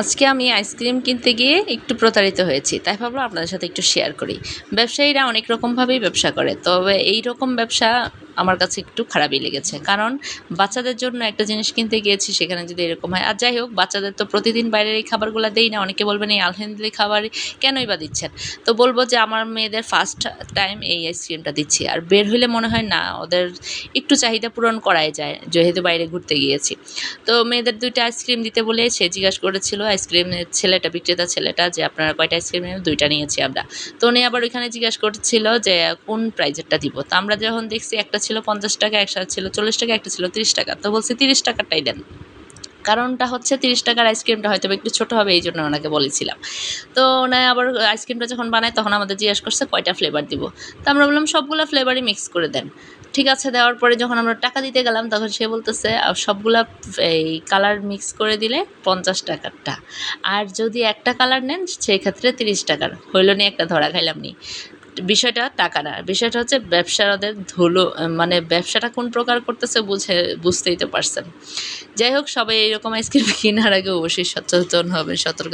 আজকে আমি আইসক্রিম কিনতে গিয়ে একটু প্রতারিত হয়েছি, তাই ভাবলাম আপনাদের সাথে একটু শেয়ার করি। ব্যবসায়ীরা অনেক রকমভাবেই ব্যবসা করে, তবে এই রকম ব্যবসা আমার কাছে একটু খারাপই লেগেছে। কারণ বাচ্চাদের জন্য একটা জিনিস কিনতে গিয়েছি, সেখানে যদি এরকম হয়। আর যাই হোক, বাচ্চাদের তো প্রতিদিন বাইরের এই খাবারগুলো দেই না। অনেকে বলবেন এই আনহেলদি খাবার কেনই বা দিচ্ছেন। তো বলবো যে আমার মেয়েদের ফার্স্ট টাইম এই আইসক্রিমটা দিচ্ছি, আর বের হইলে মনে হয় না ওদের একটু চাহিদা পূরণ করাই যায়, যেহেতু বাইরে ঘুরতে গিয়েছি। তো মেয়েদের ২টা আইসক্রিম দিতে বলে সে জিজ্ঞাসা করেছিল আইসক্রিমের ছেলেটা, বিক্রেতা ছেলেটা, যে আপনারা কয়টা আইসক্রিম নেবেন? ২টা নিয়েছি আমরা। তো উনি আবার ওইখানে জিজ্ঞাসা করছিল যে কোন প্রাইজেরটা দিব। তো আমরা যখন দেখছি একটা ছিল ৳৫০, একটা ছিল ৳৪০, একটা ছিল ৳৩০। তো বলছি ৳৩০টাই দেন। কারণটা হচ্ছে ৳৩০ আইসক্রিমটা হয়তোবা একটু ছোট হবে, এইজন্য ওনাকে বলেছিলাম। তো উনি আবার আইসক্রিমটা যখন বানায় তখন আমাদের জিজ্ঞেস করছে কয়টা ফ্লেভার দিব। তো আমরা বললাম সবগুলা ফ্লেভারই মিক্স করে দেন। ঠিক আছে, দেওয়ার পরে যখন আমরা টাকা দিতে গেলাম তখন সে বলতেছে সবগুলা এই কালার মিক্স করে দিলে ৳৫০ টা। আর যদি একটা কালার নেন সেক্ষেত্রে ৳৩০ হইল নি, একটা ধরা খাইলাম নি। বিষয়টা টাকা না, বিষয়টা হচ্ছে ব্যবসার ওদের ধুলো, মানে ব্যবসাটা কোন প্রকার করতেছে বুঝতেই তো পারছেন। যাই হোক, সবাই এরকম আইসক্রিম কেনার আগে অবশ্যই সচেতন হবে, সতর্ক